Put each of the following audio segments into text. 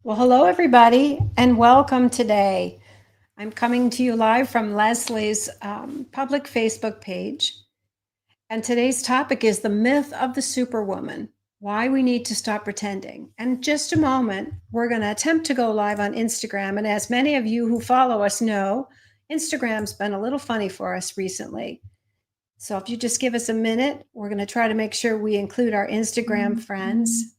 Well, hello, everybody, and welcome today. I'm coming to you live from Leslie's public Facebook page. And today's topic is the myth of the Superwoman, why we need to stop pretending. And in just a moment, we're going to attempt to go live on Instagram. And as many of you who follow us know, Instagram's been a little funny for us recently. So if you just give us a minute, we're going to try to make sure we include our Instagram friends.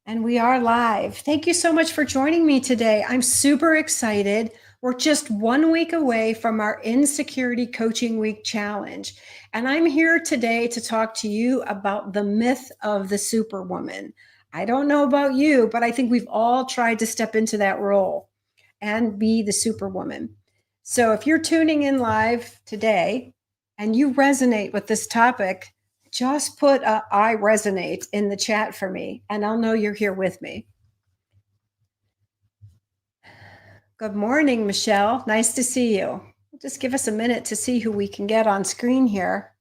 And we are live. Thank you so much for joining me today. I'm super excited. We're just 1 week away from our Insecurity Coaching Week Challenge. And I'm here today to talk to you about the myth of the Superwoman. I don't know about you, but I think we've all tried to step into that role and be the Superwoman. So if you're tuning in live today and you resonate with this topic, just put I resonate in the chat for me, and I'll know you're here with me. Good morning, Michelle. Nice to see you. Just give us a minute to see who we can get on screen here.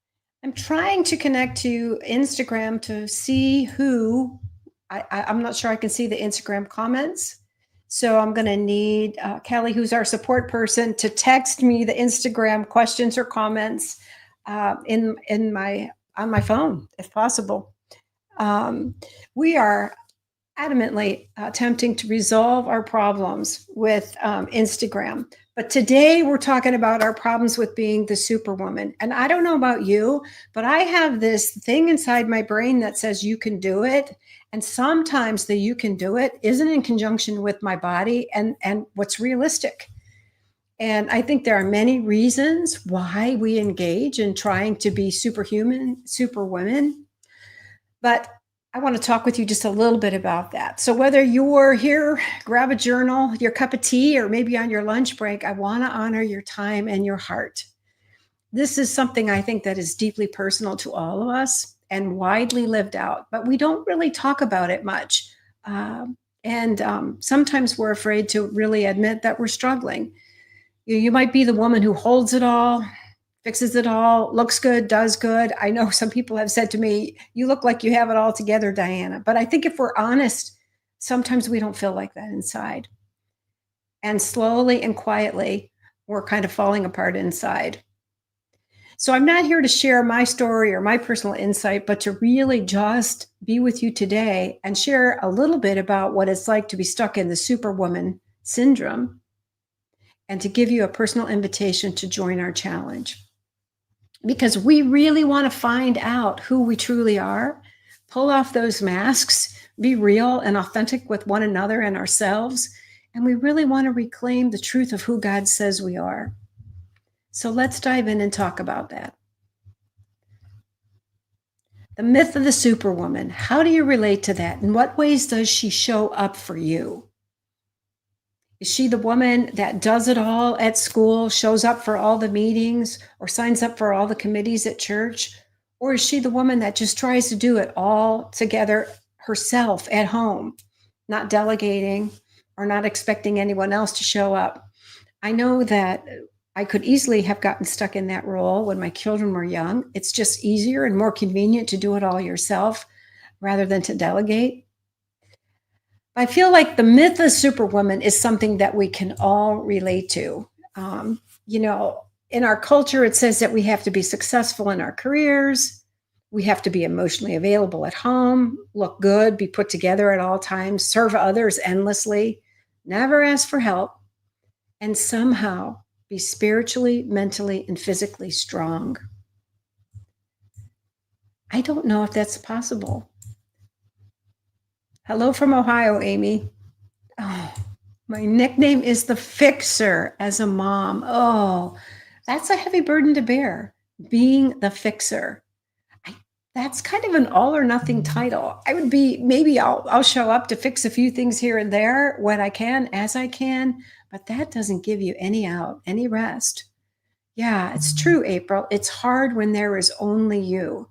I'm trying to connect to Instagram to see who, I'm not sure I can see the Instagram comments. So I'm going to need Kelly, who's our support person, to text me the Instagram questions or comments on my phone, if possible. We are adamantly attempting to resolve our problems with Instagram. But today we're talking about our problems with being the Superwoman. And I don't know about you, but I have this thing inside my brain that says you can do it. And sometimes the you can do it isn't in conjunction with my body and what's realistic. And I think there are many reasons why we engage in trying to be superhuman, superwomen. But I want to talk with you just a little bit about that. So whether you're here, grab a journal, your cup of tea, or maybe on your lunch break, I want to honor your time and your heart. This is something I think that is deeply personal to all of us and widely lived out, but we don't really talk about it much. Sometimes we're afraid to really admit that we're struggling. You might be the woman who holds it all, fixes it all, looks good, does good. I know some people have said to me, you look like you have it all together, Diana. But I think if we're honest, sometimes we don't feel like that inside. And slowly and quietly, we're kind of falling apart inside. So I'm not here to share my story or my personal insight, but to really just be with you today and share a little bit about what it's like to be stuck in the Superwoman syndrome, and to give you a personal invitation to join our challenge. Because we really want to find out who we truly are, pull off those masks, be real and authentic with one another and ourselves, and we really want to reclaim the truth of who God says we are. So let's dive in and talk about that. The myth of the Superwoman. How do you relate to that? In what ways does she show up for you? Is she the woman that does it all at school, shows up for all the meetings, or signs up for all the committees at church? Or is she the woman that just tries to do it all together herself at home, not delegating or not expecting anyone else to show up? I know that I could easily have gotten stuck in that role when my children were young. It's just easier and more convenient to do it all yourself rather than to delegate. I feel like the myth of Superwoman is something that we can all relate to. In our culture, it says that we have to be successful in our careers. We have to be emotionally available at home, look good, be put together at all times, serve others endlessly, never ask for help, and somehow be spiritually, mentally, and physically strong. I don't know if that's possible. Hello from Ohio, Amy. Oh, my nickname is the Fixer as a mom. Oh, that's a heavy burden to bear, being the Fixer. That's kind of an all or nothing title. I would be, maybe I'll show up to fix a few things here and there when I can, as I can, but that doesn't give you any rest. Yeah, it's true, April. It's hard when there is only you.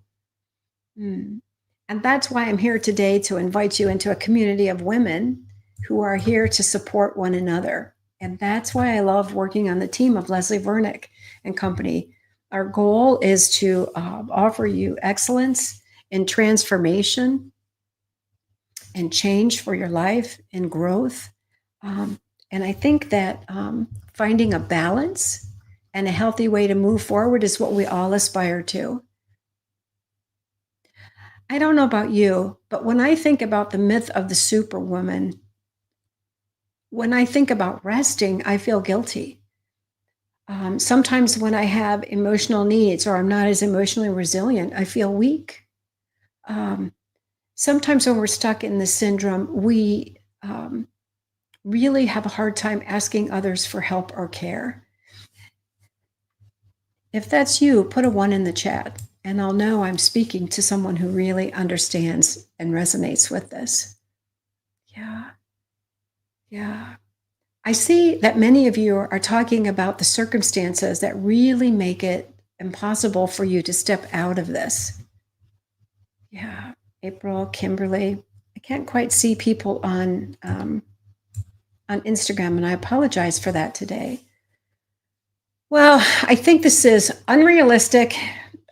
And that's why I'm here today to invite you into a community of women who are here to support one another. And that's why I love working on the team of Leslie Vernick and company. Our goal is to offer you excellence in transformation and change for your life and growth. And I think that finding a balance and a healthy way to move forward is what we all aspire to. I don't know about you, but when I think about the myth of the superwoman, when I think about resting, I feel guilty. Sometimes when I have emotional needs or I'm not as emotionally resilient, I feel weak. Sometimes when we're stuck in the syndrome, we really have a hard time asking others for help or care. If that's you, put a 1 in the chat, and I'll know I'm speaking to someone who really understands and resonates with this. Yeah. Yeah. I see that many of you are talking about the circumstances that really make it impossible for you to step out of this. Yeah. April, Kimberly. I can't quite see people on Instagram, and I apologize for that today. Well, I think this is unrealistic,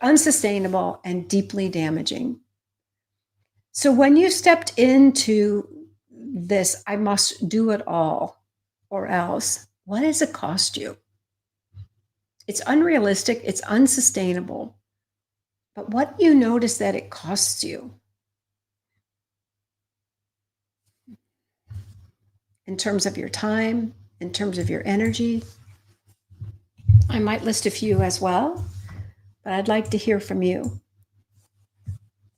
unsustainable, and deeply damaging. So when you stepped into this, I must do it all or else, what does it cost you? It's unrealistic, it's unsustainable. But what do you notice that it costs you? In terms of your time, in terms of your energy? I might list a few as well, but I'd like to hear from you.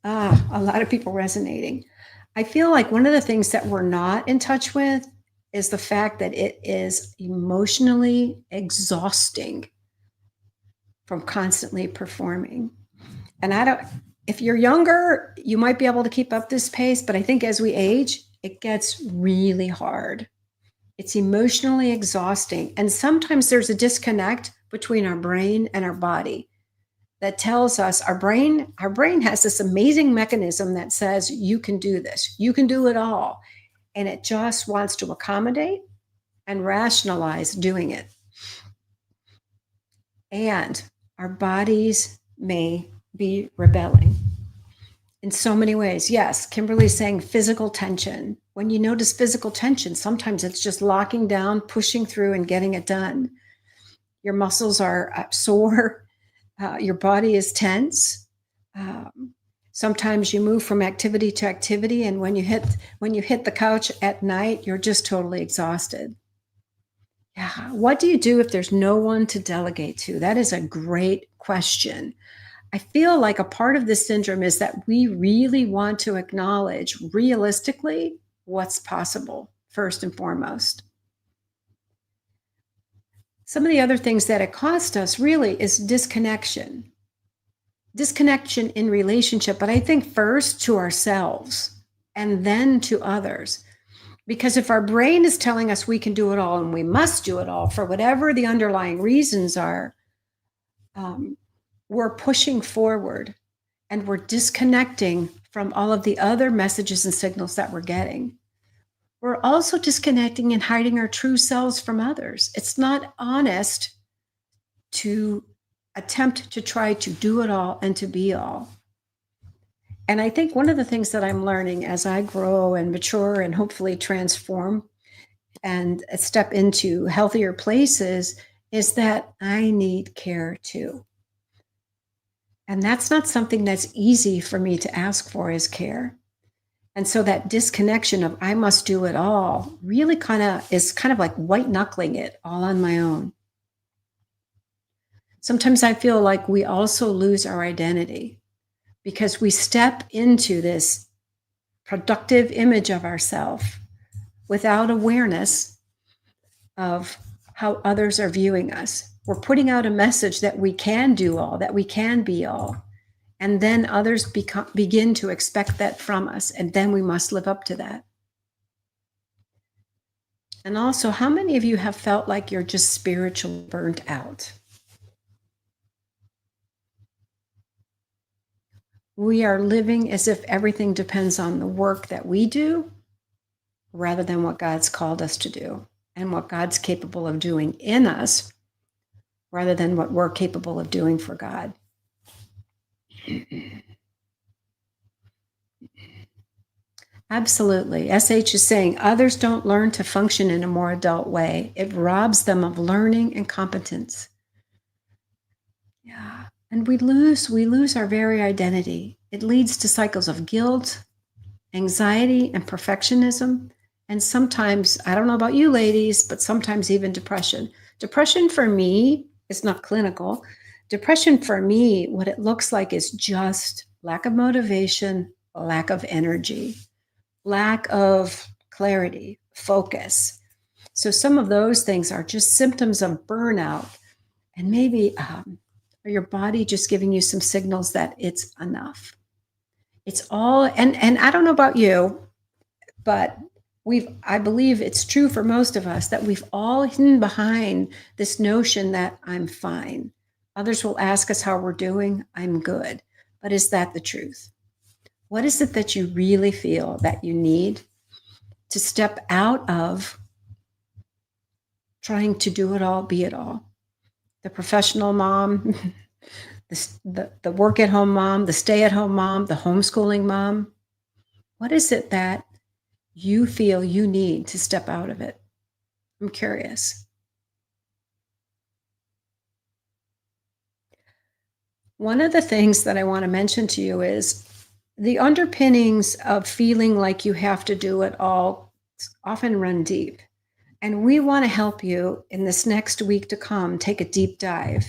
A lot of people resonating. I feel like one of the things that we're not in touch with is the fact that it is emotionally exhausting from constantly performing. And if you're younger, you might be able to keep up this pace, but I think as we age, it gets really hard. It's emotionally exhausting. And sometimes there's a disconnect between our brain and our body that tells us our brain has this amazing mechanism that says, you can do this, you can do it all. And it just wants to accommodate and rationalize doing it. And our bodies may be rebelling in so many ways. Yes, Kimberly's saying physical tension. When you notice physical tension, sometimes it's just locking down, pushing through, and getting it done. Your muscles are sore. Your body is tense. Sometimes you move from activity to activity, and when you hit the couch at night, you're just totally exhausted. Yeah. What do you do if there's no one to delegate to? That is a great question. I feel like a part of this syndrome is that we really want to acknowledge realistically what's possible, first and foremost. Some of the other things that it cost us really is disconnection in relationship, but I think first to ourselves and then to others. Because if our brain is telling us we can do it all and we must do it all for whatever the underlying reasons are, we're pushing forward and we're disconnecting from all of the other messages and signals that we're getting. We're also disconnecting and hiding our true selves from others. It's not honest to attempt to try to do it all and to be all. And I think one of the things that I'm learning as I grow and mature and hopefully transform and step into healthier places is that I need care too. And that's not something that's easy for me to ask for, is care. And so that disconnection of I must do it all really is kind of like white knuckling it all on my own. Sometimes I feel like we also lose our identity because we step into this productive image of ourselves without awareness of how others are viewing us. We're putting out a message that we can do all, that we can be all. And then others begin to expect that from us. And then we must live up to that. And also, how many of you have felt like you're just spiritually burnt out? We are living as if everything depends on the work that we do rather than what God's called us to do and what God's capable of doing in us rather than what we're capable of doing for God. Absolutely. SH is saying others don't learn to function in a more adult way. It robs them of learning and competence. Yeah. And we lose our very identity. It leads to cycles of guilt, anxiety, and perfectionism. And sometimes, I don't know about you ladies, but sometimes even depression. Depression for me is not clinical. Depression for me, what it looks like is just lack of motivation, lack of energy, lack of clarity, focus. So some of those things are just symptoms of burnout, and maybe your body just giving you some signals that it's enough. It's all, and I don't know about you, but I believe it's true for most of us that we've all hidden behind this notion that I'm fine. Others will ask us how we're doing. I'm good. But is that the truth? What is it that you really feel that you need to step out of trying to do it all, be it all? The professional mom, the work at home mom, the stay at home mom, the homeschooling mom. What is it that you feel you need to step out of it? I'm curious. One of the things that I want to mention to you is the underpinnings of feeling like you have to do it all often run deep. And we want to help you in this next week to come take a deep dive.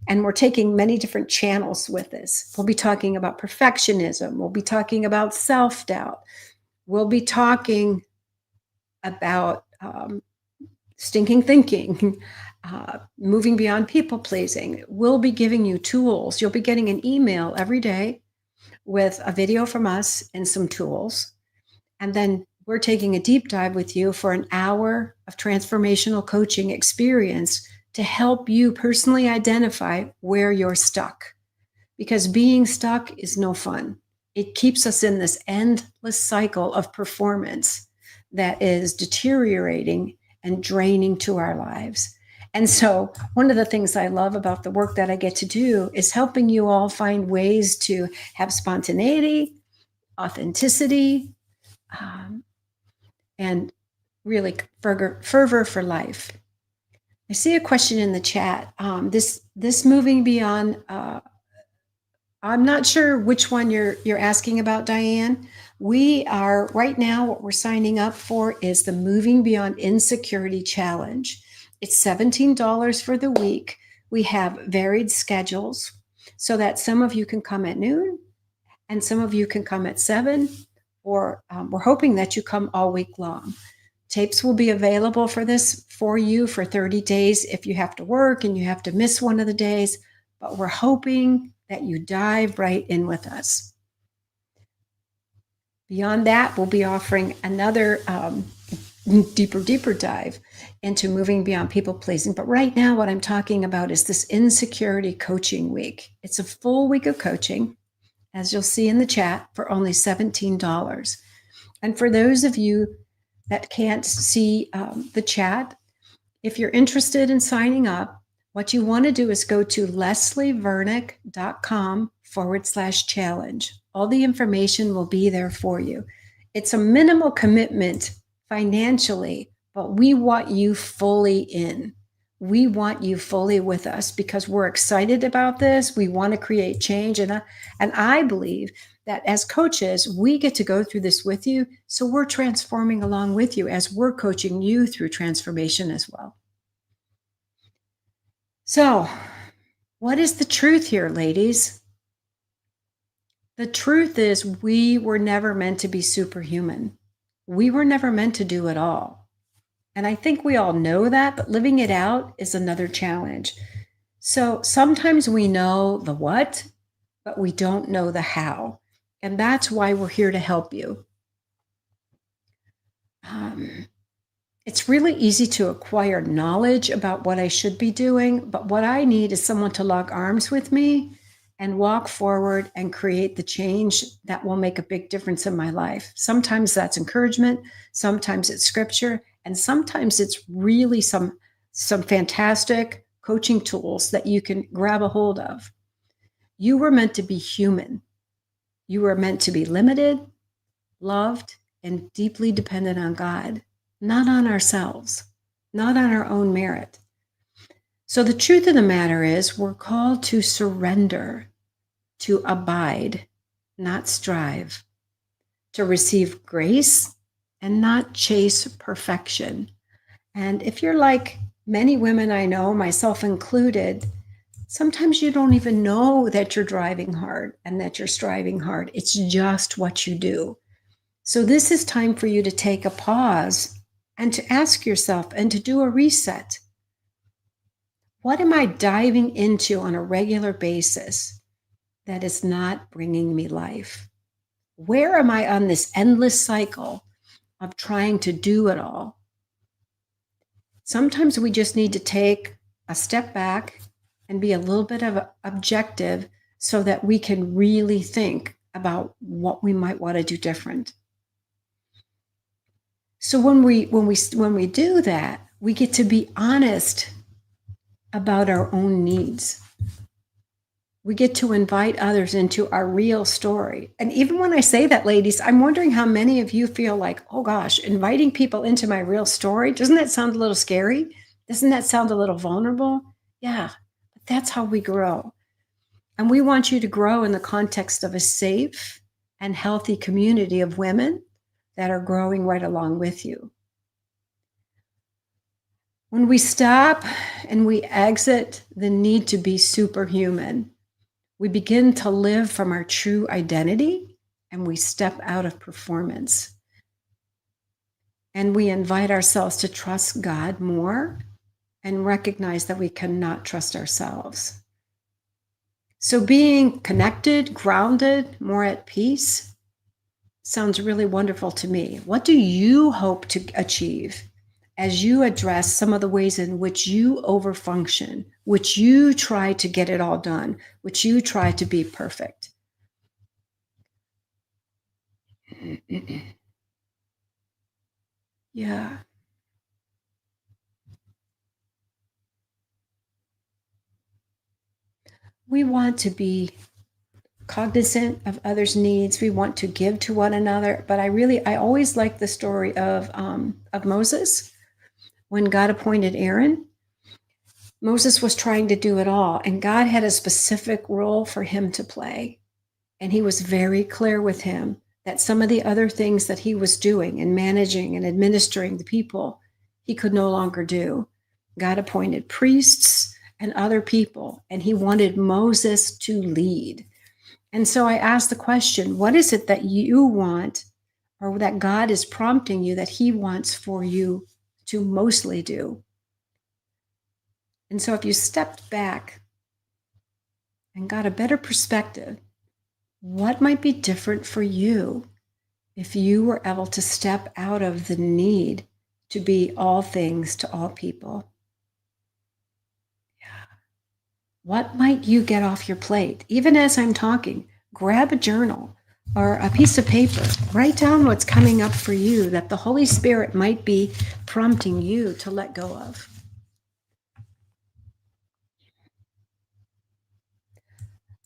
And we're taking many different channels with this. We'll be talking about perfectionism. We'll be talking about self doubt. We'll be talking about stinking thinking, moving beyond people pleasing. We'll be giving you tools. You'll be getting an email every day with a video from us and some tools. And then we're taking a deep dive with you for an hour of transformational coaching experience to help you personally identify where you're stuck. Because being stuck is no fun. It keeps us in this endless cycle of performance that is deteriorating and draining to our lives. And so, one of the things I love about the work that I get to do is helping you all find ways to have spontaneity, authenticity, and really fervor for life. I see a question in the chat. This moving beyond. I'm not sure which one you're asking about, Diane. We are right now. What we're signing up for is the Moving Beyond Insecurity Challenge. It's $17 for the week. We have varied schedules so that some of you can come at noon and some of you can come at 7, or we're hoping that you come all week long. Tapes will be available for this for you for 30 days if you have to work and you have to miss one of the days, but we're hoping that you dive right in with us. Beyond that, we'll be offering another deeper dive into moving beyond people pleasing. But right now, what I'm talking about is this insecurity coaching week. It's a full week of coaching, as you'll see in the chat, for only $17. And for those of you that can't see the chat, if you're interested in signing up, what you want to do is go to leslievernick.com/challenge. All the information will be there for you. It's a minimal commitment financially, but we want you fully in. We want you fully with us because we're excited about this. We want to create change. And I believe that as coaches, we get to go through this with you. So we're transforming along with you as we're coaching you through transformation as well. So, what is the truth here, ladies? The truth is we were never meant to be superhuman. We were never meant to do it all. And I think we all know that, but living it out is another challenge. So sometimes we know the what, but we don't know the how. And that's why we're here to help you. It's really easy to acquire knowledge about what I should be doing, but what I need is someone to lock arms with me and walk forward and create the change that will make a big difference in my life. Sometimes that's encouragement, sometimes it's scripture, and sometimes it's really some fantastic coaching tools that you can grab a hold of. You were meant to be human. You were meant to be limited, loved, and deeply dependent on God, not on ourselves, not on our own merit. So the truth of the matter is we're called to surrender, to abide, not strive, to receive grace and not chase perfection. And if you're like many women I know, myself included, sometimes you don't even know that you're driving hard and that you're striving hard. It's just what you do. So this is time for you to take a pause and to ask yourself and to do a reset. What am I diving into on a regular basis that is not bringing me life? Where am I on this endless cycle of trying to do it all? Sometimes we just need to take a step back and be a little bit of objective so that we can really think about what we might want to do different. So when we do that, we get to be honest about our own needs. We get to invite others into our real story. And even when I say that, ladies, I'm wondering how many of you feel like, oh gosh, inviting people into my real story, doesn't that sound a little scary? Doesn't that sound a little vulnerable? Yeah, but that's how we grow. And we want you to grow in the context of a safe and healthy community of women that are growing right along with you. When we stop and we exit the need to be superhuman, we begin to live from our true identity and we step out of performance. And we invite ourselves to trust God more and recognize that we cannot trust ourselves. So being connected, grounded, more at peace sounds really wonderful to me. What do you hope to achieve as you address some of the ways in which you overfunction, which you try to get it all done, which you try to be perfect? Yeah. We want to be cognizant of others' needs. We want to give to one another. But I always like the story of Moses. When God appointed Aaron, Moses was trying to do it all, and God had a specific role for him to play. And he was very clear with him that some of the other things that he was doing and managing and administering the people, he could no longer do. God appointed priests and other people, and he wanted Moses to lead. And so I asked the question, what is it that you want, or that God is prompting you that he wants for you to mostly do? And so if you stepped back and got a better perspective, what might be different for you if you were able to step out of the need to be all things to all people? Yeah. What might you get off your plate? Even as I'm talking, grab a journal or a piece of paper. Write down what's coming up for you that the Holy Spirit might be prompting you to let go of.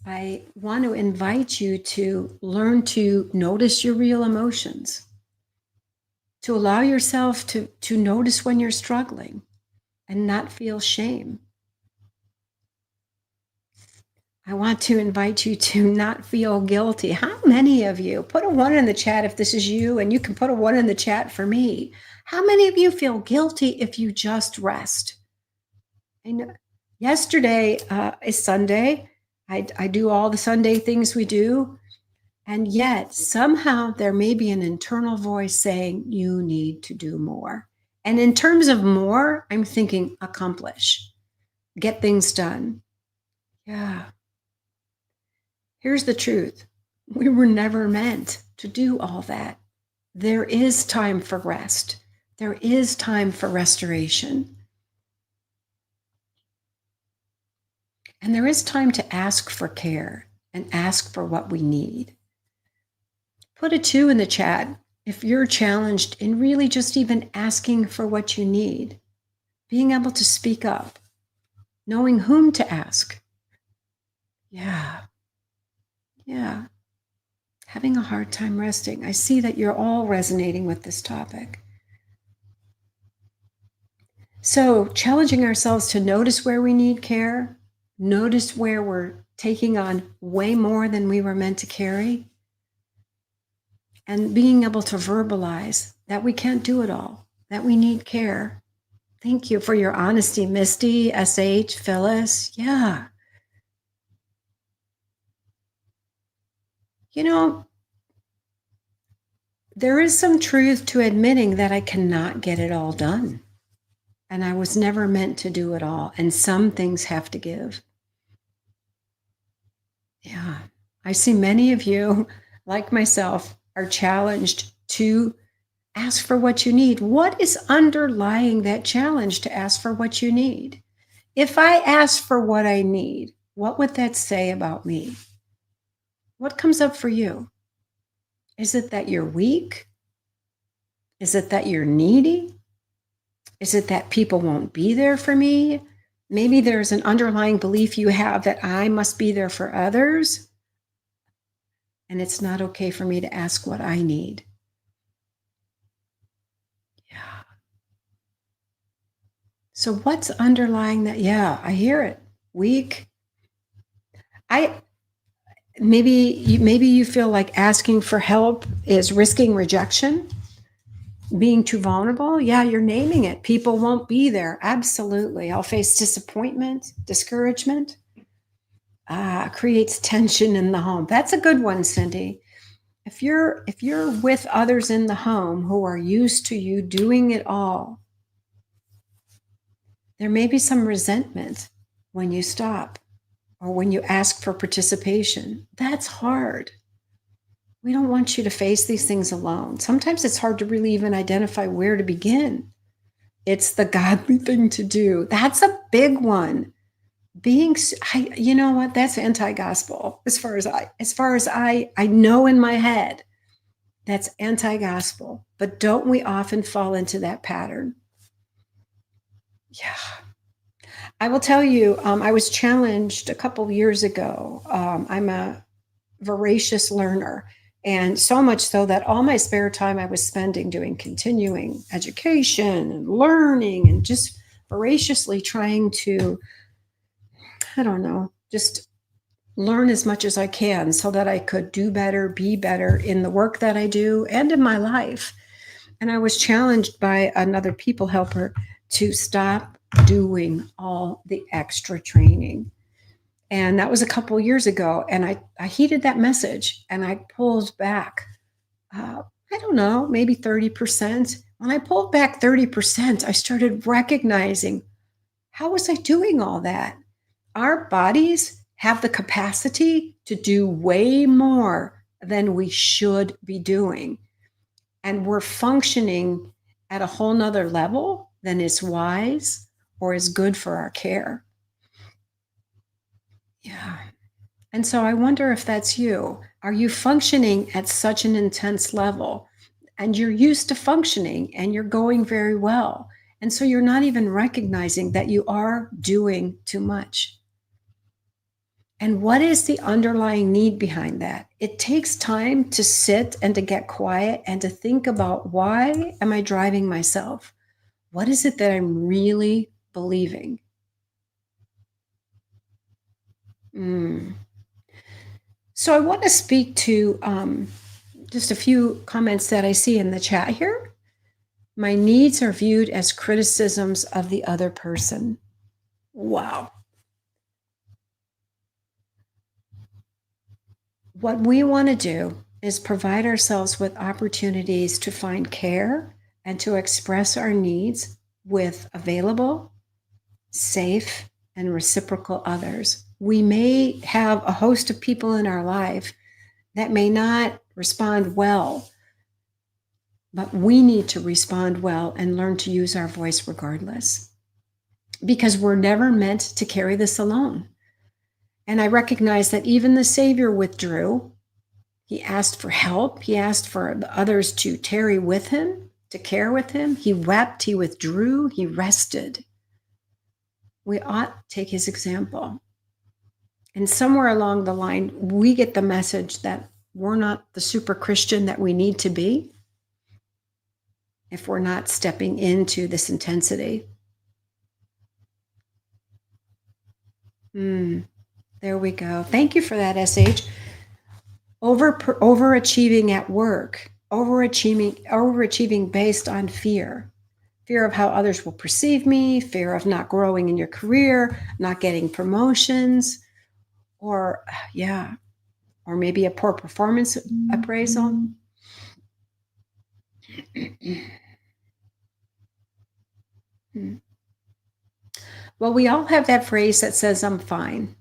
I want to invite you to learn to notice your real emotions, to allow yourself to notice when you're struggling and not feel shame. I want to invite you to not feel guilty. How many of you, put a 1 in the chat if this is you, and you can put a 1 in the chat for me. How many of you feel guilty if you just rest? I know yesterday is Sunday. I do all the Sunday things we do. And yet somehow there may be an internal voice saying, you need to do more. And in terms of more, I'm thinking accomplish, get things done. Yeah. Here's the truth. We were never meant to do all that. There is time for rest. There is time for restoration. And there is time to ask for care and ask for what we need. Put a 2 in the chat if you're challenged in really just even asking for what you need, being able to speak up, knowing whom to ask. Yeah. having a hard time resting. I see that you're all resonating with this topic. So, challenging ourselves to notice where we need care, notice where we're taking on way more than we were meant to carry, and being able to verbalize that we can't do it all, that we need care. Thank you for your honesty, Misty, SH, Phyllis. Yeah. You know, there is some truth to admitting that I cannot get it all done. And I was never meant to do it all. And some things have to give. Yeah. I see many of you, like myself, are challenged to ask for what you need. What is underlying that challenge to ask for what you need? If I ask for what I need, what would that say about me? What comes up for you? Is it that you're weak? Is it that you're needy? Is it that people won't be there for me? Maybe there's an underlying belief you have that I must be there for others, and it's not okay for me to ask what I need. Yeah. So what's underlying that? Yeah, I hear it. Weak. Maybe you feel like asking for help is risking rejection, being too vulnerable. Yeah, you're naming it. People won't be there. Absolutely. I'll face disappointment, discouragement. Creates tension in the home. That's a good one, Cindy. If you're with others in the home who are used to you doing it all, there may be some resentment when you stop or when you ask for participation. That's hard. We don't want you to face these things alone. Sometimes it's hard to really even identify where to begin. It's the godly thing to do. That's a big one. You know what? That's anti-gospel as far as I know in my head. That's anti-gospel. But don't we often fall into that pattern? Yeah. I will tell you, I was challenged a couple of years ago. I'm a voracious learner, and so much so that all my spare time I was spending doing continuing education and learning and just voraciously trying to, I don't know, just learn as much as I can so that I could do better, be better in the work that I do and in my life. And I was challenged by another people helper to stop doing all the extra training. And that was a couple of years ago. And I heeded that message and I pulled back, I don't know, maybe 30%. When I pulled back 30%, I started recognizing, how was I doing all that? Our bodies have the capacity to do way more than we should be doing. And we're functioning at a whole nother level than is wise or is good for our care. Yeah. And so I wonder if that's you. Are you functioning at such an intense level and you're used to functioning and you're going very well? And so you're not even recognizing that you are doing too much. And what is the underlying need behind that? It takes time to sit and to get quiet and to think about, why am I driving myself? What is it that I'm really believing? So I want to speak to just a few comments that I see in the chat here. My needs are viewed as criticisms of the other person. Wow. What we want to do is provide ourselves with opportunities to find care and to express our needs with available, safe, and reciprocal others. We may have a host of people in our life that may not respond well, but we need to respond well and learn to use our voice regardless, because we're never meant to carry this alone. And I recognize that even the Savior withdrew. He asked for help. He asked for the others to tarry with him, to care with him. He wept, he withdrew, he rested. We ought to take his example. And somewhere along the line, we get the message that we're not the super Christian that we need to be if we're not stepping into this intensity. There we go. Thank you for that, SH. Overachieving at work, overachieving based on fear of how others will perceive me, fear of not growing in your career, not getting promotions, or maybe a poor performance appraisal. Well, we all have that phrase that says, I'm fine,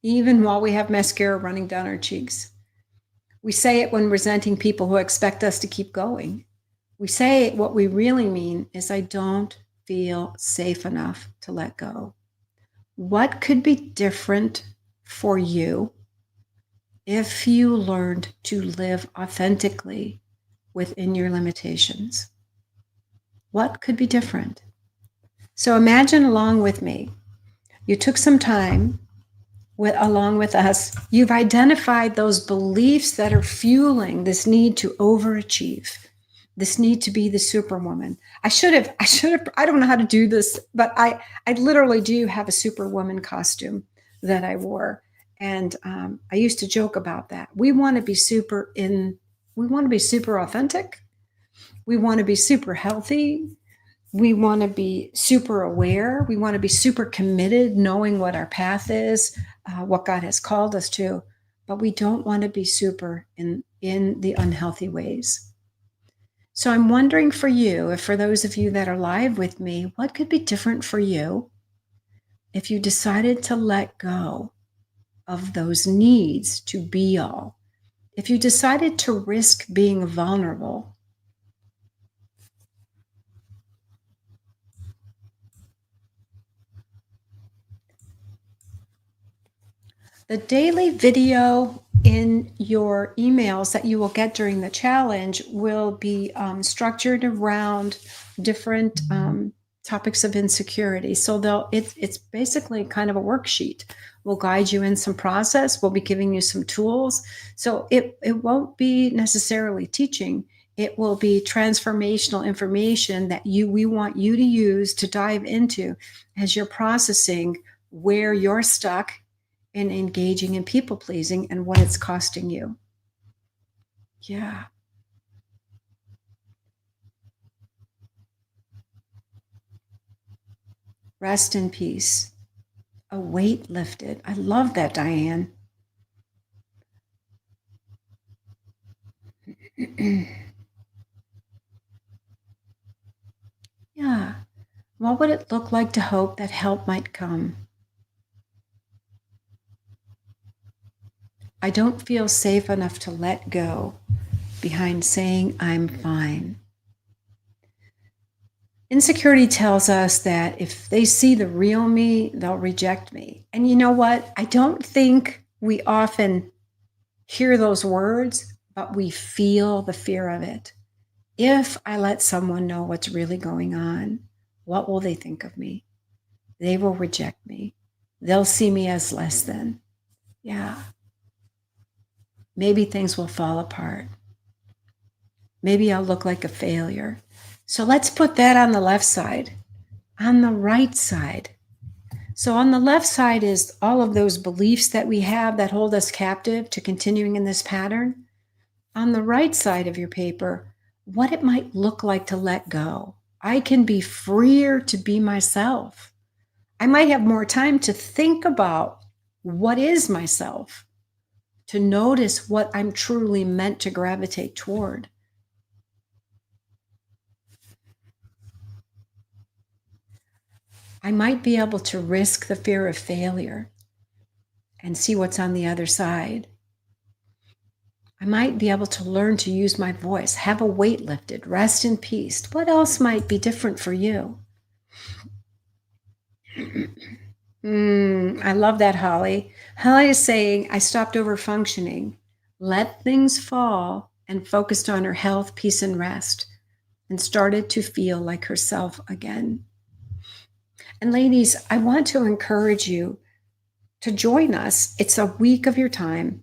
even while we have mascara running down our cheeks. We say it when resenting people who expect us to keep going. We say what we really mean is, I don't feel safe enough to let go. What could be different for you if you learned to live authentically within your limitations? What could be different? So imagine along with me, you took some time along with us. You've identified those beliefs that are fueling this need to overachieve, this need to be the superwoman. I don't know how to do this, but I literally do have a superwoman costume that I wore. And I used to joke about that. We want to be super authentic. We want to be super healthy. We want to be super aware. We want to be super committed, knowing what our path is, what God has called us to. But we don't want to be super in the unhealthy ways. So I'm wondering for you, if for those of you that are live with me, what could be different for you if you decided to let go of those needs to be all? If you decided to risk being vulnerable? The daily video in your emails that you will get during the challenge will be structured around different topics of insecurity. So it's basically kind of a worksheet. We'll guide you in some process. We'll be giving you some tools. So it won't be necessarily teaching. It will be transformational information that we want you to use to dive into as you're processing where you're stuck in engaging in people pleasing and what it's costing you. Yeah. Rest in peace. A weight lifted. I love that, Diane. Yeah. What would it look like to hope that help might come? I don't feel safe enough to let go behind saying I'm fine. Insecurity tells us that if they see the real me, they'll reject me. And you know what? I don't think we often hear those words, but we feel the fear of it. If I let someone know what's really going on, what will they think of me? They will reject me. They'll see me as less than. Yeah. Maybe things will fall apart. Maybe I'll look like a failure. So let's put that on the left side. On the right side. So on the left side is all of those beliefs that we have that hold us captive to continuing in this pattern. On the right side of your paper, what it might look like to let go. I can be freer to be myself. I might have more time to think about what is myself, to notice what I'm truly meant to gravitate toward. I might be able to risk the fear of failure and see what's on the other side. I might be able to learn to use my voice, have a weight lifted, rest in peace. What else might be different for you? I love that, Holly. Holly is saying, I stopped over functioning, let things fall, and focused on her health, peace, and rest, and started to feel like herself again. And ladies, I want to encourage you to join us. It's a week of your time.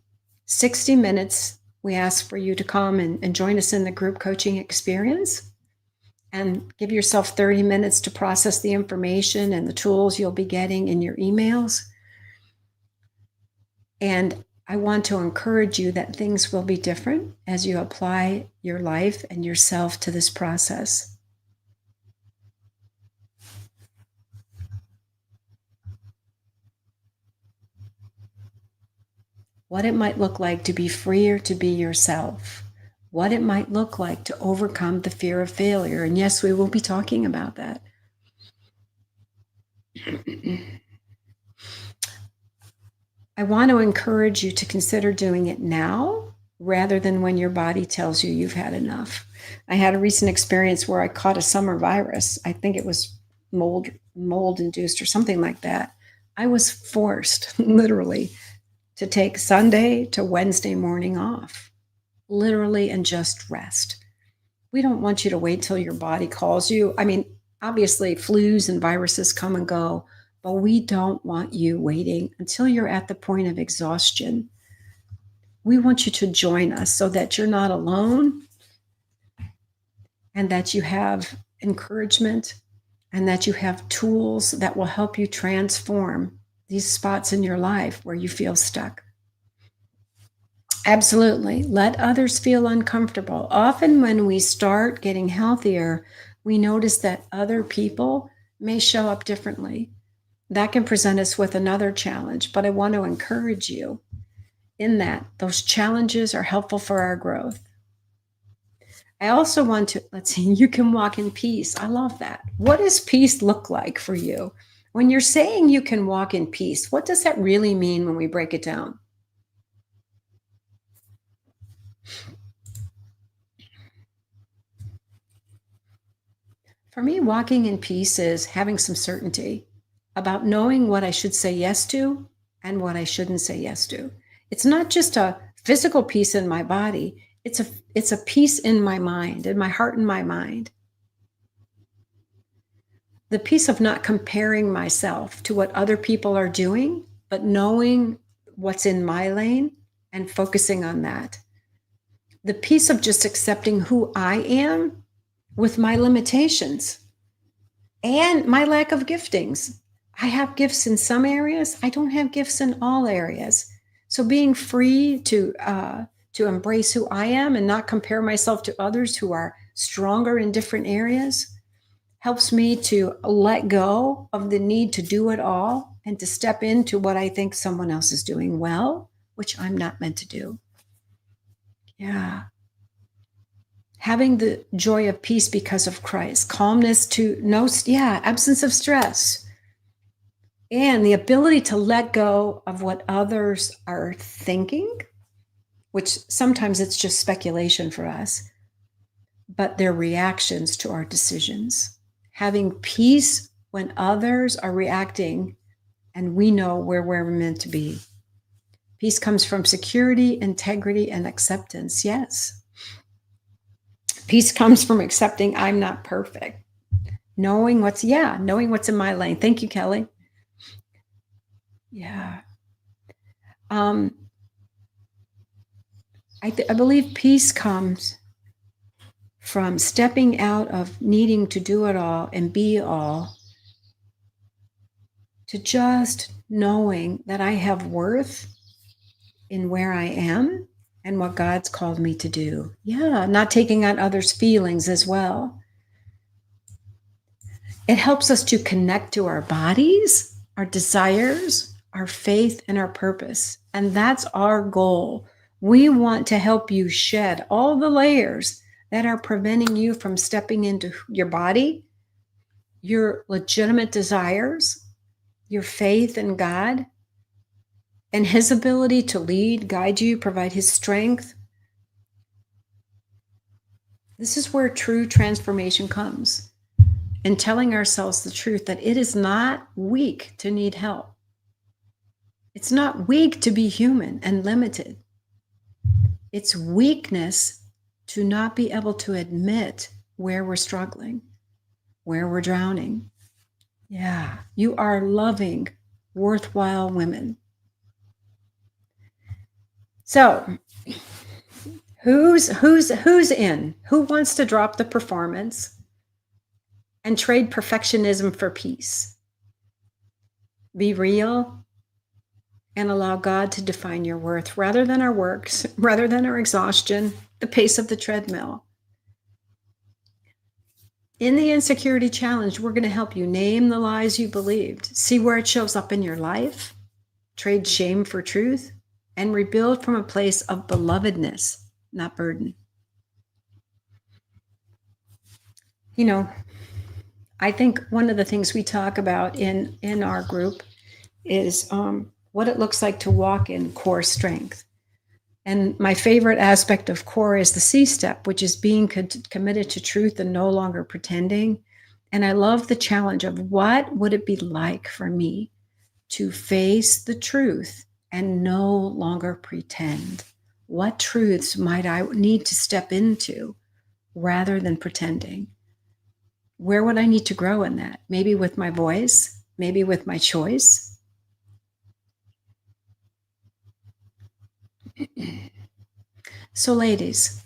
60 minutes, we ask for you to come and join us in the group coaching experience and give yourself 30 minutes to process the information and the tools you'll be getting in your emails. And I want to encourage you that things will be different as you apply your life and yourself to this process. What it might look like to be freer to be yourself. What it might look like to overcome the fear of failure. And yes, we will be talking about that. I want to encourage you to consider doing it now rather than when your body tells you you've had enough. I had a recent experience where I caught a summer virus. I think it was mold induced or something like that. I was forced, literally, to take Sunday to Wednesday morning off, literally, and just rest. We don't want you to wait till your body calls you. I mean, obviously, flus and viruses come and go, but we don't want you waiting until you're at the point of exhaustion. We want you to join us so that you're not alone and that you have encouragement and that you have tools that will help you transform these spots in your life where you feel stuck. Absolutely. Let others feel uncomfortable. Often when we start getting healthier, we notice that other people may show up differently. That can present us with another challenge, but I want to encourage you in that those challenges are helpful for our growth. I also want to, you can walk in peace. I love that. What does peace look like for you? When you're saying you can walk in peace, what does that really mean when we break it down? For me, walking in peace is having some certainty about knowing what I should say yes to and what I shouldn't say yes to. It's not just a physical peace in my body. It's a peace in my mind, in my heart and my mind. The peace of not comparing myself to what other people are doing, but knowing what's in my lane and focusing on that. The peace of just accepting who I am with my limitations and my lack of giftings. I have gifts in some areas. I don't have gifts in all areas. So being free to embrace who I am and not compare myself to others who are stronger in different areas helps me to let go of the need to do it all and to step into what I think someone else is doing well, which I'm not meant to do. Yeah. Having the joy of peace because of Christ, calmness to absence of stress, and the ability to let go of what others are thinking, which sometimes it's just speculation for us, but their reactions to our decisions. Having peace when others are reacting and we know where we're meant to be. Peace comes from security, integrity, and acceptance. Yes. Peace comes from accepting I'm not perfect. Knowing what's in my lane. Thank you, Kelly. Yeah. I believe peace comes from stepping out of needing to do it all and be all to just knowing that I have worth in where I am and what God's called me to do. Yeah, not taking on others' feelings as well. It helps us to connect to our bodies, our desires, our faith, and our purpose. And that's our goal. We want to help you shed all the layers that are preventing you from stepping into your body, your legitimate desires, your faith in God, and His ability to lead, guide you, provide His strength. This is where true transformation comes. In telling ourselves the truth that it is not weak to need help. It's not weak to be human and limited. It's weakness to not be able to admit where we're struggling, where we're drowning. Yeah, you are loving, worthwhile women. So who's in? Who wants to drop the performance and trade perfectionism for peace? Be real and allow God to define your worth rather than our works, rather than our exhaustion, the pace of the treadmill. In the Insecurity Challenge, we're going to help you name the lies you believed, see where it shows up in your life, trade shame for truth, and rebuild from a place of belovedness, not burden. You know, I think one of the things we talk about in our group is what it looks like to walk in core strength. And my favorite aspect of core is the C step, which is being committed to truth and no longer pretending. And I love the challenge of what would it be like for me to face the truth and no longer pretend? What truths might I need to step into rather than pretending? Where would I need to grow in that? Maybe with my voice, maybe with my choice. So, ladies,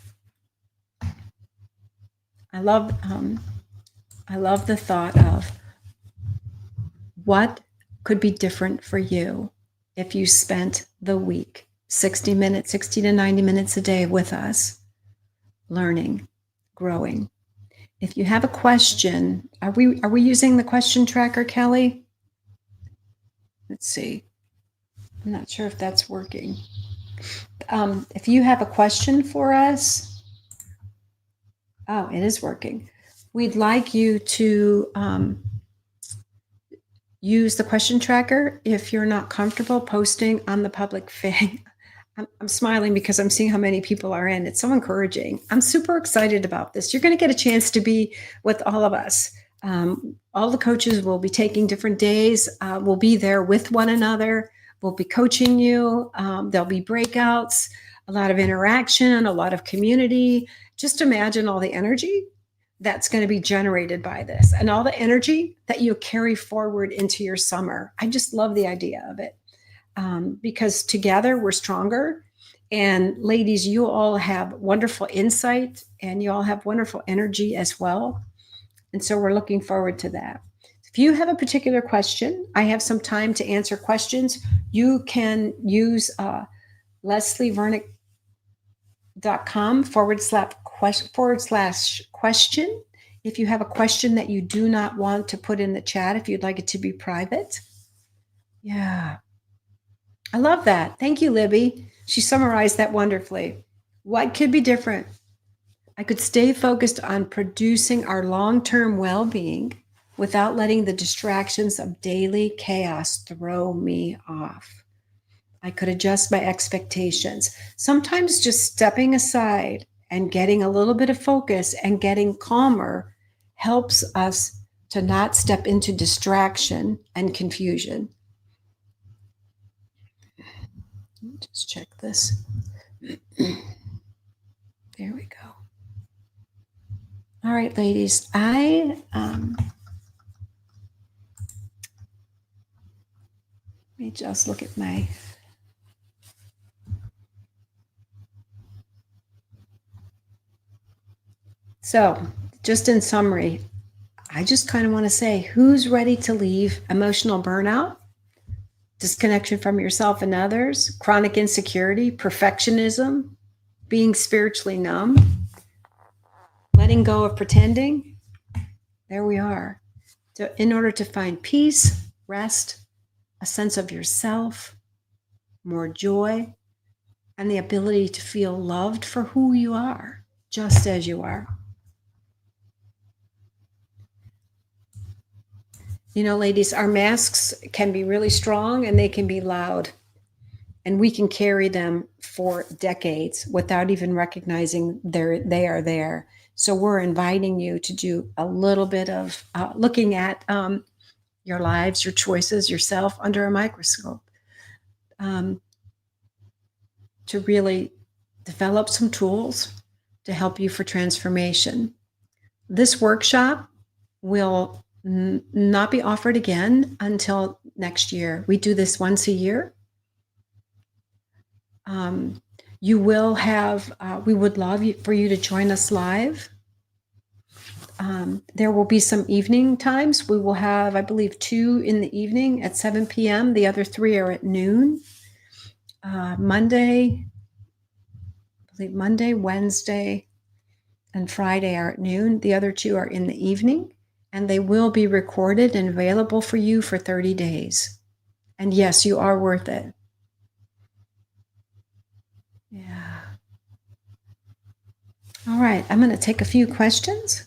I love the thought of what could be different for you if you spent the week 60 minutes, 60 to 90 minutes a day with us, learning, growing. If you have a question, are we using the question tracker, Kelly? Let's see. I'm not sure if that's working. If you have a question for us, oh, it is working. We'd like you to use the question tracker if you're not comfortable posting on the public thing. I'm smiling because I'm seeing how many people are in. It's so encouraging. I'm super excited about this. You're going to get a chance to be with all of us. All the coaches will be taking different days. We'll be there with one another. We'll be coaching you. There'll be breakouts, a lot of interaction, a lot of community. Just imagine all the energy that's going to be generated by this and all the energy that you carry forward into your summer. I just love the idea of it. Because together we're stronger. And ladies, you all have wonderful insight and you all have wonderful energy as well. And so we're looking forward to that. If you have a particular question, I have some time to answer questions. You can use leslievernick.com/question. If you have a question that you do not want to put in the chat, if you'd like it to be private. Yeah. I love that. Thank you, Libby. She summarized that wonderfully. What could be different? I could stay focused on producing our long-term well-being without letting the distractions of daily chaos throw me off. I could adjust my expectations. Sometimes just stepping aside and getting a little bit of focus and getting calmer helps us to not step into distraction and confusion. Just check this. There we go. All right, ladies, let me just look at my. So, just in summary, I just kind of want to say, who's ready to leave emotional burnout, disconnection from yourself and others, chronic insecurity, perfectionism, being spiritually numb, letting go of pretending? There we are. So in order to find peace, rest, a sense of yourself, more joy, and the ability to feel loved for who you are, just as you are. You know, ladies, our masks can be really strong and they can be loud. And we can carry them for decades without even recognizing they are there. So we're inviting you to do a little bit of looking at your lives, your choices, yourself under a microscope, to really develop some tools to help you for transformation. This workshop will not be offered again until next year. We do this once a year. You will have, we would love for you to join us live. There will be some evening times. We will have, I believe, 2 in the evening at 7 p.m. The other 3 are at noon. Monday, I believe Monday, Wednesday, and Friday are at noon. The other 2 are in the evening, and they will be recorded and available for you for 30 days. And yes, you are worth it. Yeah. All right, I'm going to take a few questions.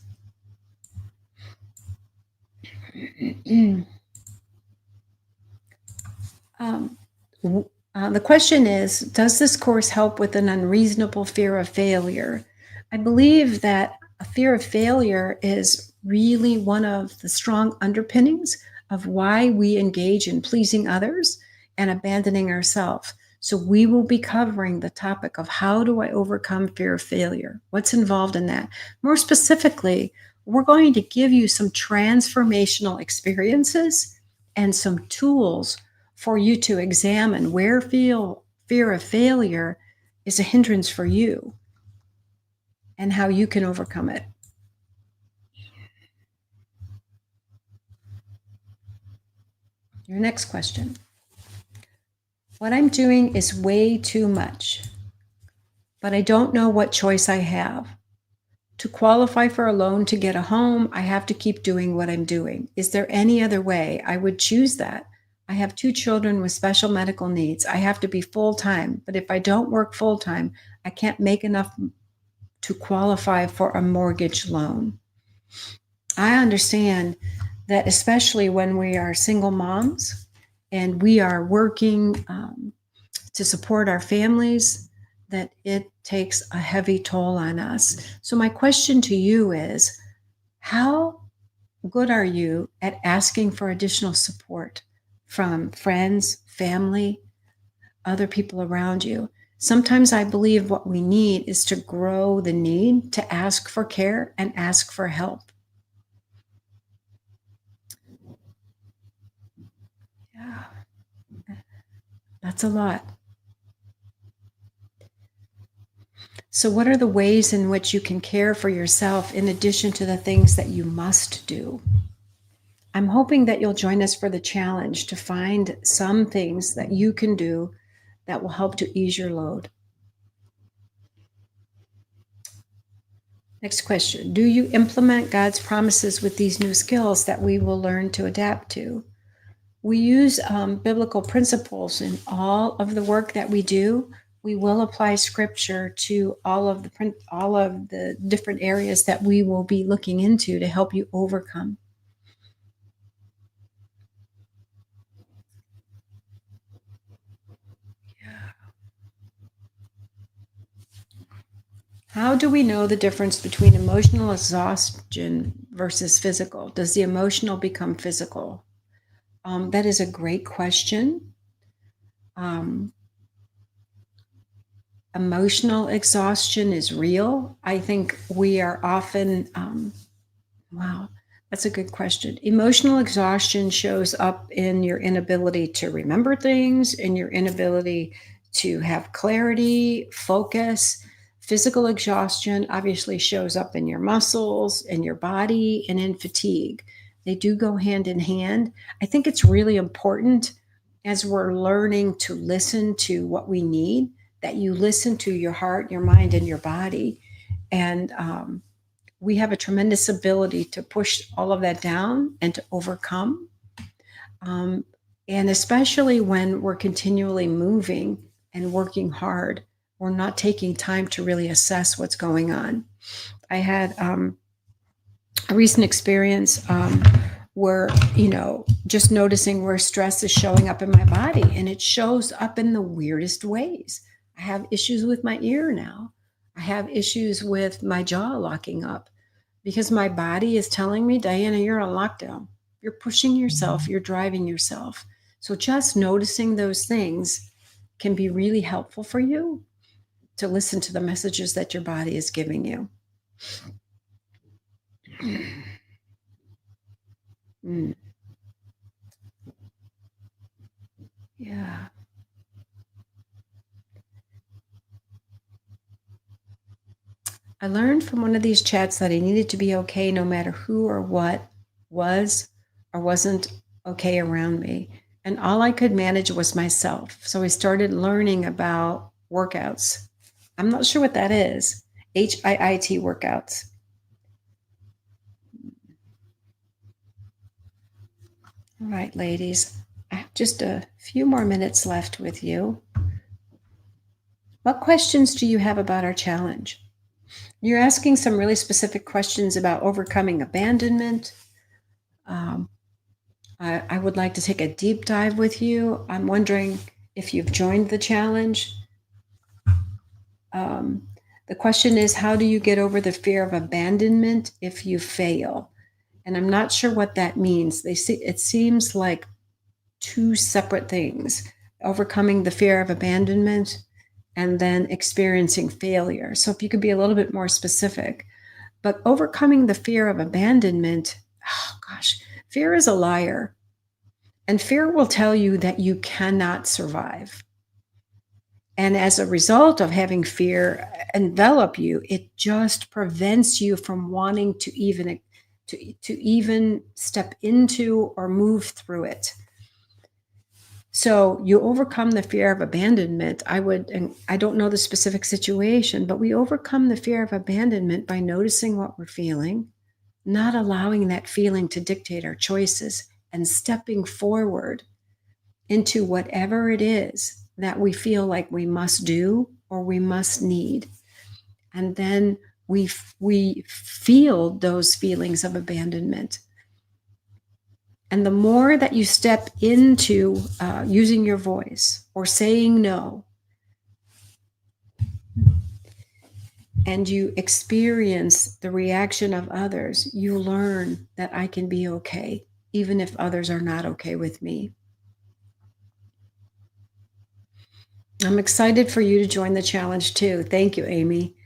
The question is, does this course help with an unreasonable fear of failure? I believe that a fear of failure is really one of the strong underpinnings of why we engage in pleasing others and abandoning ourselves. So we will be covering the topic of how do I overcome fear of failure? What's involved in that? More specifically, we're going to give you some transformational experiences and some tools for you to examine where fear of failure is a hindrance for you and how you can overcome it. Your next question. What I'm doing is way too much, but I don't know what choice I have. To qualify for a loan to get a home, I have to keep doing what I'm doing. Is there any other way I would choose that? I have 2 children with special medical needs. I have to be full-time, but if I don't work full-time, I can't make enough to qualify for a mortgage loan. I understand that, especially when we are single moms and we are working to support our families, that it takes a heavy toll on us. So my question to you is, how good are you at asking for additional support from friends, family, other people around you? Sometimes I believe what we need is to grow the need to ask for care and ask for help. Yeah, that's a lot. So, what are the ways in which you can care for yourself in addition to the things that you must do? I'm hoping that you'll join us for the challenge to find some things that you can do that will help to ease your load. Next question. Do you implement God's promises with these new skills that we will learn to adapt to? We use biblical principles in all of the work that we do. We will apply scripture to all of the different areas that we will be looking into to help you overcome. How do we know the difference between emotional exhaustion versus physical? Does the emotional become physical? That is a great question. Emotional exhaustion is real. I think we are often, wow, that's a good question. Emotional exhaustion shows up in your inability to remember things, in your inability to have clarity, focus. Physical exhaustion obviously shows up in your muscles, in your body, and in fatigue. They do go hand in hand. I think it's really important as we're learning to listen to what we need, that you listen to your heart, your mind, and your body. And we have a tremendous ability to push all of that down and to overcome. And especially when we're continually moving and working hard, we're not taking time to really assess what's going on. I had a recent experience where, just noticing where stress is showing up in my body, and it shows up in the weirdest ways. I have issues with my ear now. I have issues with my jaw locking up because my body is telling me, Diana, you're on lockdown. You're pushing yourself, you're driving yourself. So just noticing those things can be really helpful for you to listen to the messages that your body is giving you. Mm. Yeah. I learned from one of these chats that I needed to be okay no matter who or what was or wasn't okay around me. And all I could manage was myself. So I started learning about workouts. I'm not sure what that is. HIIT workouts. All right, ladies, I have just a few more minutes left with you. What questions do you have about our challenge? You're asking some really specific questions about overcoming abandonment. I would like to take a deep dive with you. I'm wondering if you've joined the challenge. The question is, how do you get over the fear of abandonment if you fail? And I'm not sure what that means. It seems like two separate things: overcoming the fear of abandonment and then experiencing failure. So if you could be a little bit more specific. But overcoming the fear of abandonment, oh gosh, fear is a liar. And fear will tell you that you cannot survive. And as a result of having fear envelop you, it just prevents you from wanting to even step into or move through it. So you overcome the fear of abandonment. And I don't know the specific situation, but we overcome the fear of abandonment by noticing what we're feeling, not allowing that feeling to dictate our choices, and stepping forward into whatever it is that we feel like we must do or we must need. And then we feel those feelings of abandonment. And the more that you step into using your voice or saying no, and you experience the reaction of others, you learn that I can be okay, even if others are not okay with me. I'm excited for you to join the challenge too. Thank you, Amy.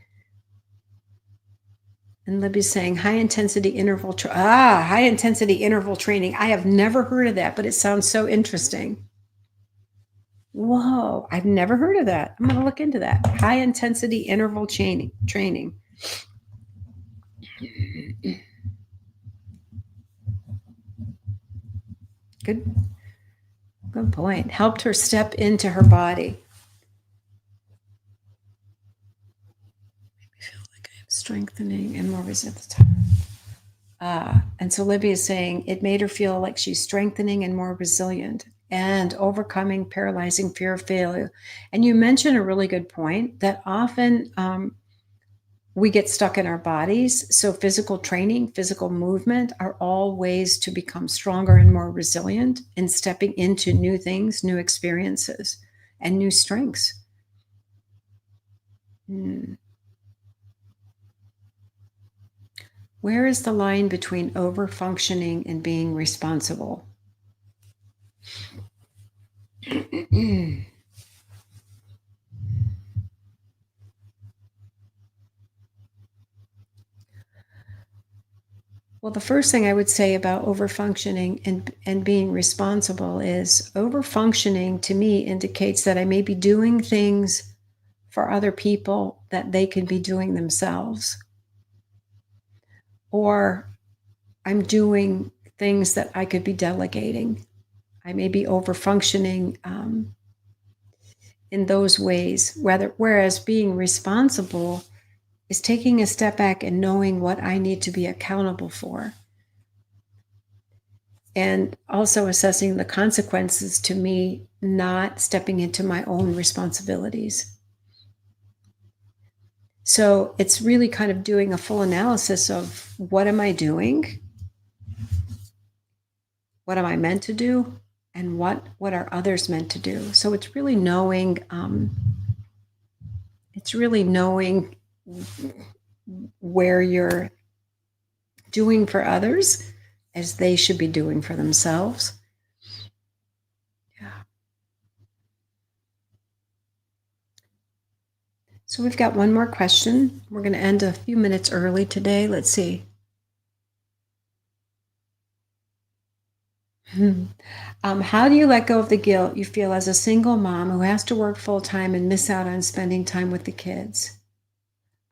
And Libby's saying high intensity interval training. I have never heard of that, but it sounds so interesting. Whoa, I've never heard of that. I'm going to look into that. High intensity interval training. Good point. Helped her step into her body. I feel like I am strengthening and more resistance. And so Libby is saying it made her feel like she's strengthening and more resilient and overcoming paralyzing fear of failure. And you mentioned a really good point that often we get stuck in our bodies. So physical training, physical movement are all ways to become stronger and more resilient in stepping into new things, new experiences, and new strengths. Where is the line between over-functioning and being responsible? Well, the first thing I would say about overfunctioning and being responsible is overfunctioning to me indicates that I may be doing things for other people that they could be doing themselves. Or I'm doing things that I could be delegating. I may be overfunctioning in those ways, whereas being responsible is taking a step back and knowing what I need to be accountable for. And also assessing the consequences to me not stepping into my own responsibilities. So it's really kind of doing a full analysis of what am I doing? What am I meant to do? And what are others meant to do? So it's really knowing, where you're doing for others as they should be doing for themselves. Yeah. So we've got one more question. We're going to end a few minutes early today. Let's see. How do you let go of the guilt you feel as a single mom who has to work full time and miss out on spending time with the kids?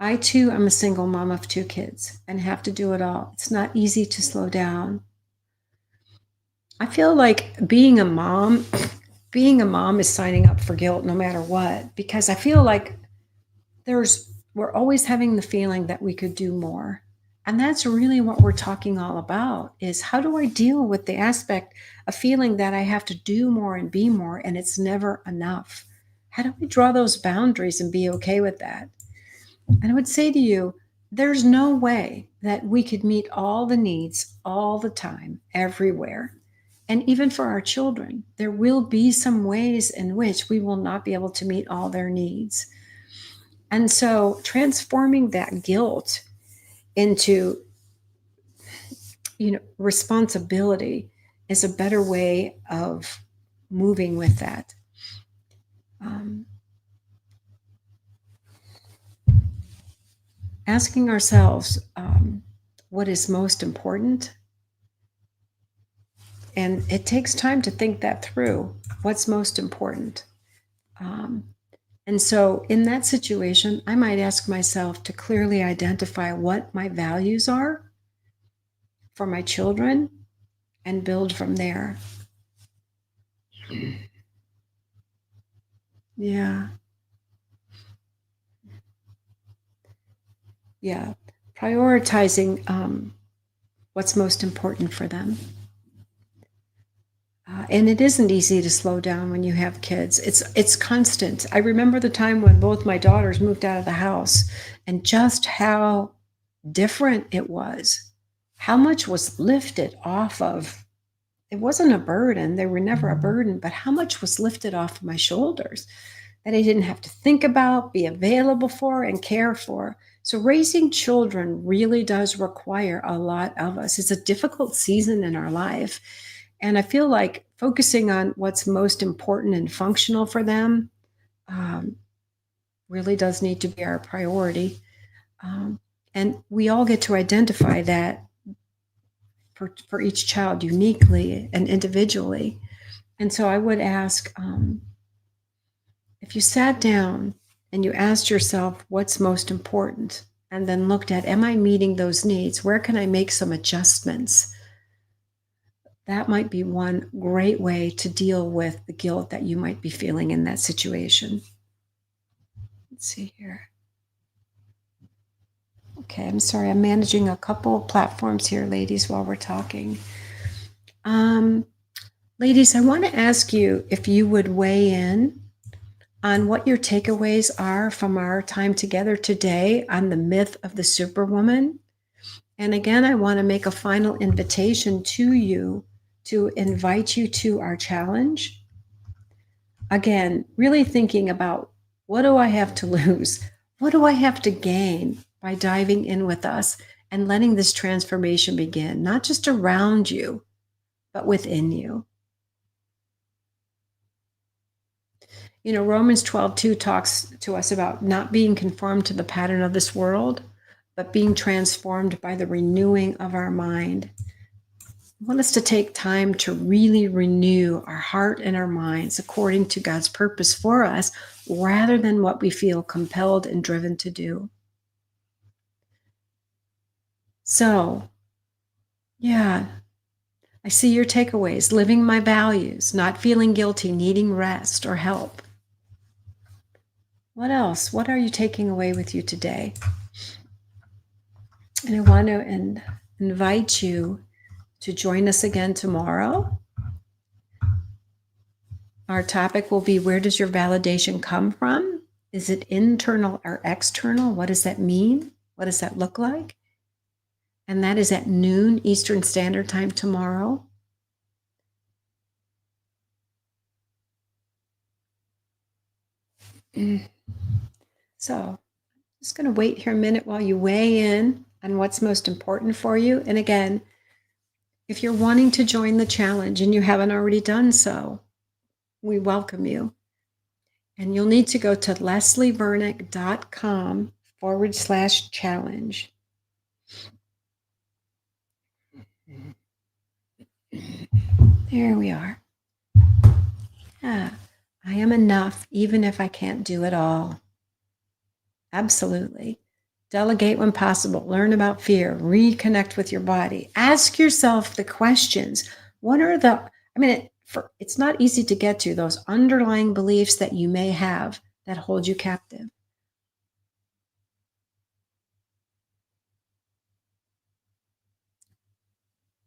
I too am a single mom of 2 kids and have to do it all. It's not easy to slow down. I feel like being a mom is signing up for guilt no matter what, because I feel like we're always having the feeling that we could do more. And that's really what we're talking all about, is how do I deal with the aspect of feeling that I have to do more and be more and it's never enough? How do we draw those boundaries and be okay with that? And I would say to you, there's no way that we could meet all the needs all the time, everywhere. And even for our children, there will be some ways in which we will not be able to meet all their needs. And so transforming that guilt into, responsibility is a better way of moving with that. Asking ourselves what is most important. And it takes time to think that through, what's most important. And so in that situation, I might ask myself to clearly identify what my values are for my children and build from there. Yeah. Yeah. Prioritizing what's most important for them. And it isn't easy to slow down when you have kids. It's constant. I remember the time when both my daughters moved out of the house and just how different it was. How much was lifted off of, it wasn't a burden. They were never a burden, but how much was lifted off of my shoulders that I didn't have to think about, be available for, and care for. So raising children really does require a lot of us. It's a difficult season in our life. And I feel like focusing on what's most important and functional for them really does need to be our priority. And we all get to identify that for each child uniquely and individually. And so I would ask, if you sat down and you asked yourself what's most important, and then looked at, am I meeting those needs? Where can I make some adjustments? That might be one great way to deal with the guilt that you might be feeling in that situation. Let's see here. Okay, I'm sorry. I'm managing a couple of platforms here, ladies, while we're talking. Ladies, I want to ask you if you would weigh in on what your takeaways are from our time together today on the myth of the Superwoman. And again, I want to make a final invitation to you to invite you to our challenge. Again, really thinking about, what do I have to lose? What do I have to gain by diving in with us and letting this transformation begin, not just around you, but within you? Romans 12:2 talks to us about not being conformed to the pattern of this world, but being transformed by the renewing of our mind. I want us to take time to really renew our heart and our minds according to God's purpose for us, rather than what we feel compelled and driven to do. So, yeah, I see your takeaways: living my values, not feeling guilty, needing rest or help. What else? What are you taking away with you today? And I want to invite you to join us again tomorrow. Our topic will be, where does your validation come from? Is it internal or external? What does that mean? What does that look like? And that is at noon Eastern Standard Time tomorrow. So I'm just going to wait here a minute while you weigh in on what's most important for you. And again, if you're wanting to join the challenge and you haven't already done so, we welcome you. And you'll need to go to leslievernick.com/challenge. There we are. Yeah, I am enough, even if I can't do it all. Absolutely. Delegate when possible. Learn about fear. Reconnect with your body. Ask yourself the questions. What are the, I mean, it's not easy to get to those underlying beliefs that you may have that hold you captive.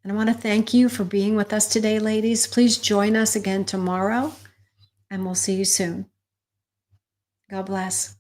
And I want to thank you for being with us today, ladies. Please join us again tomorrow, and we'll see you soon. God bless.